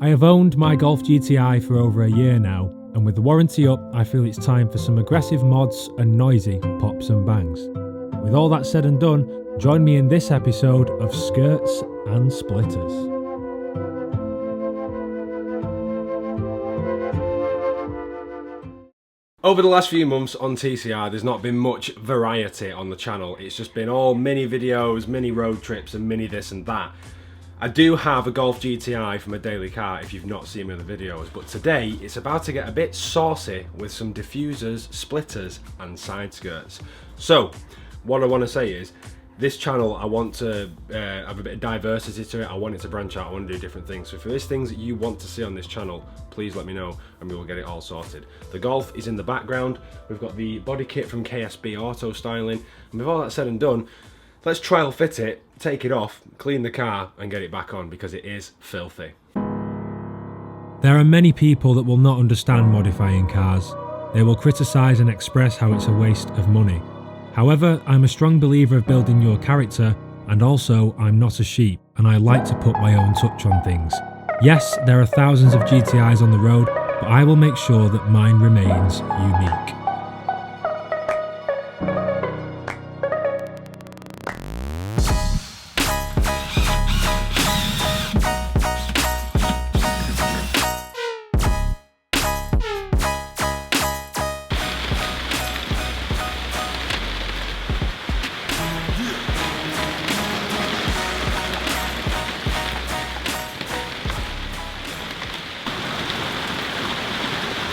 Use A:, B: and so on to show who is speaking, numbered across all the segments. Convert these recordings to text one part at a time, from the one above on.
A: I have owned my Golf GTI for over a year now, and with the warranty up, I feel it's time for some aggressive mods and noisy pops and bangs. With all that said and done, join me in this episode of Skirts and Splitters.
B: Over the last few months on TCR, there's not been much variety on the channel. It's just been all mini videos, mini road trips and mini this and that. I do have a Golf GTI for my daily car if you've not seen me in the videos, but today it's about to get a bit saucy with some diffusers, splitters and side skirts. So what I want to say is, this channel, I want to have a bit of diversity to it. I want it to branch out. I want to do different things. So if there's things that you want to see on this channel, please let me know and we will get it all sorted. The Golf is in the background. We've got the body kit from KSB Auto Styling. And with all that said and done, let's trial fit it, take it off, clean the car and get it back on because it is filthy.
A: There are many people that will not understand modifying cars. They will criticise and express how it's a waste of money. However, I'm a strong believer of building your character, and also I'm not a sheep and I like to put my own touch on things. Yes, there are thousands of GTIs on the road, but I will make sure that mine remains unique.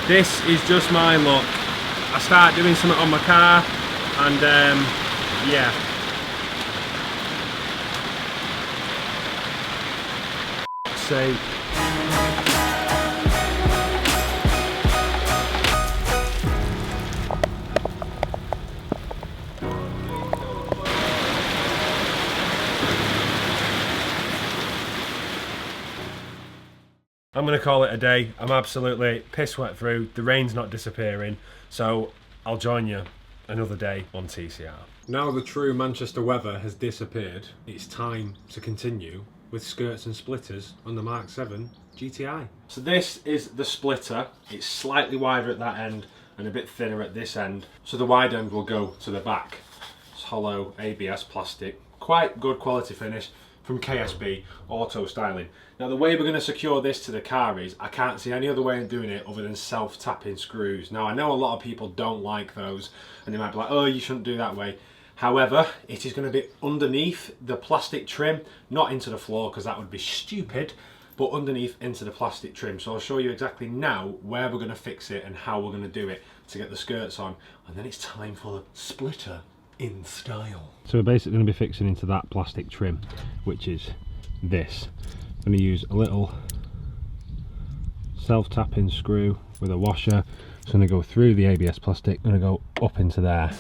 B: This is just my luck. I start doing something on my car and yeah. So I'm going to call it a day. I'm absolutely piss wet through. The rain's not disappearing, so I'll join you another day on TCR. Now the true Manchester weather has disappeared, it's time to continue with skirts and splitters on the MK7 GTI. So this is the splitter. It's slightly wider at that end and a bit thinner at this end. So the wide end will go to the back. It's hollow ABS plastic. Quite good quality finish from KSB Auto Styling. Now the way we're going to secure this to the car is, I can't see any other way of doing it other than self-tapping screws. Now I know a lot of people don't like those and they might be like, oh, you shouldn't do that way. However, it is going to be underneath the plastic trim, not into the floor because that would be stupid, but underneath into the plastic trim. So I'll show you exactly now where we're going to fix it and how we're going to do it to get the skirts on, and then it's time for the splitter in style. So we're basically going to be fixing into that plastic trim, which is this. I'm going to use a little self-tapping screw with a washer. It's going to go through the ABS plastic, going to go up into there.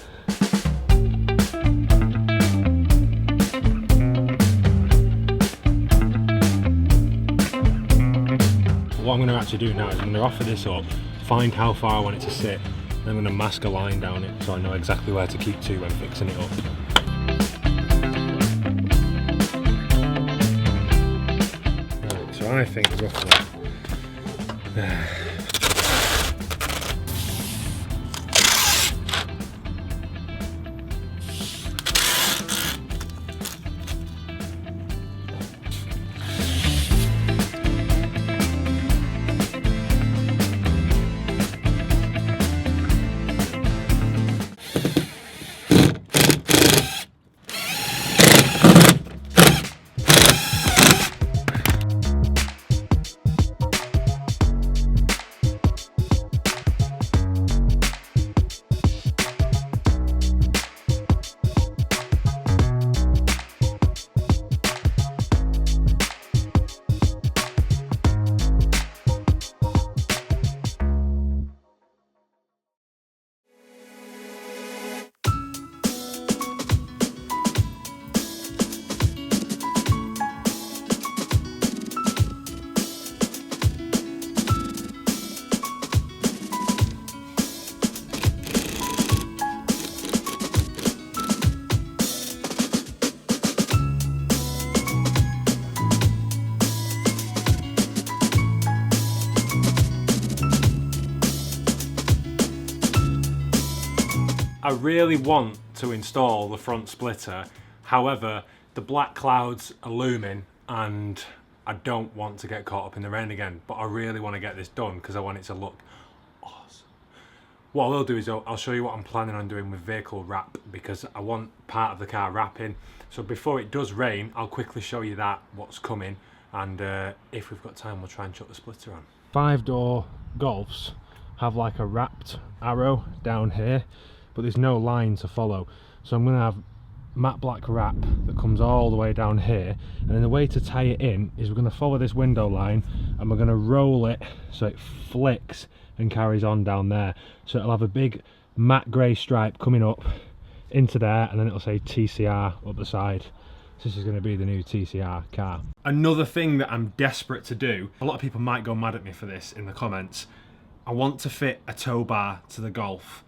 B: What I'm going to actually do now is I'm going to offer this up, find how far I want it to sit, and I'm going to mask a line down it so I know exactly where to keep to when fixing it up. Right, so I think roughly I really want to install the front splitter. However, the black clouds are looming and I don't want to get caught up in the rain again, but I really want to get this done because I want it to look awesome. What I will do is I'll show you what I'm planning on doing with vehicle wrap, because I want part of the car wrapping. So before it does rain, I'll quickly show you what's coming, and if we've got time, we'll try and chuck the splitter on. 5-door Golfs have like a wrapped arrow down here, but there's no line to follow. So I'm going to have matte black wrap that comes all the way down here, and then the way to tie it in is we're going to follow this window line and we're going to roll it so it flicks and carries on down there. So it'll have a big matte grey stripe coming up into there, and then it'll say TCR up the side. So this is going to be the new TCR car. Another thing that I'm desperate to do, a lot of people might go mad at me for this in the comments, I want to fit a tow bar to the Golf.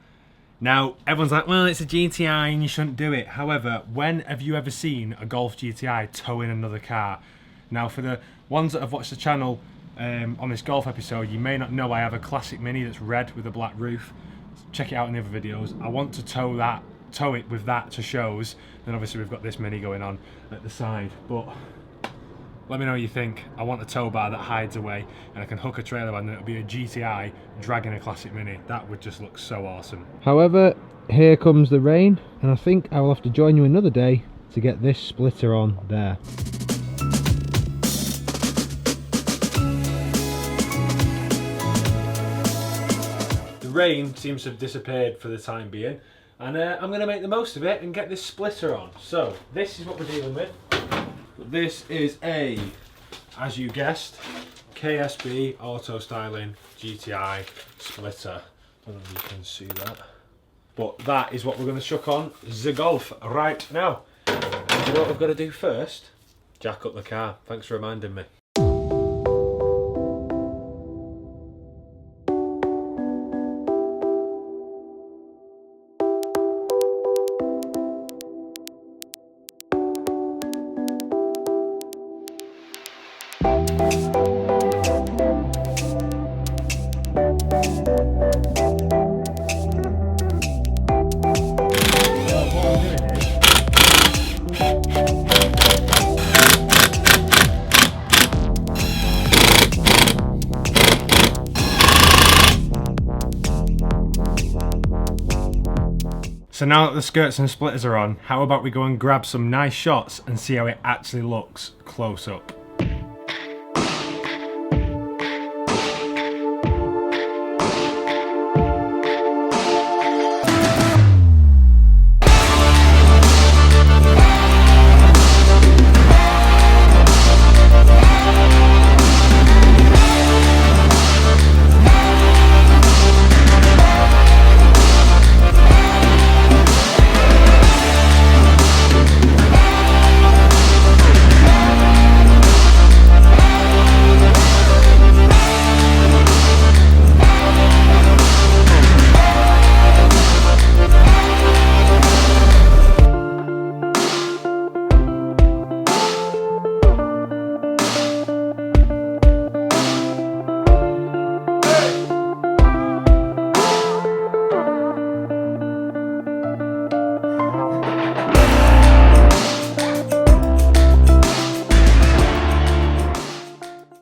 B: Now, everyone's like, well, it's a GTI and you shouldn't do it. However, when have you ever seen a Golf GTI towing another car? Now, for the ones that have watched the channel on this Golf episode, you may not know I have a classic Mini that's red with a black roof. Check it out in the other videos. I want to tow it with that to shows. Then obviously we've got this Mini going on at the side. But let me know what you think. I want a tow bar that hides away and I can hook a trailer on, and it'll be a GTI dragging a classic Mini. That would just look so awesome. However, here comes the rain, and I think I will have to join you another day to get this splitter on there. The rain seems to have disappeared for the time being, and I'm going to make the most of it and get this splitter on. So this is what we're dealing with. This is a, as you guessed, KSB Auto Styling GTI splitter. I don't know if you can see that, but that is what we're going to chuck on the Golf right now. And you know what we've got to do first? Jack up the car. Thanks for reminding me. So now that the skirts and splitters are on, how about we go and grab some nice shots and see how it actually looks close up.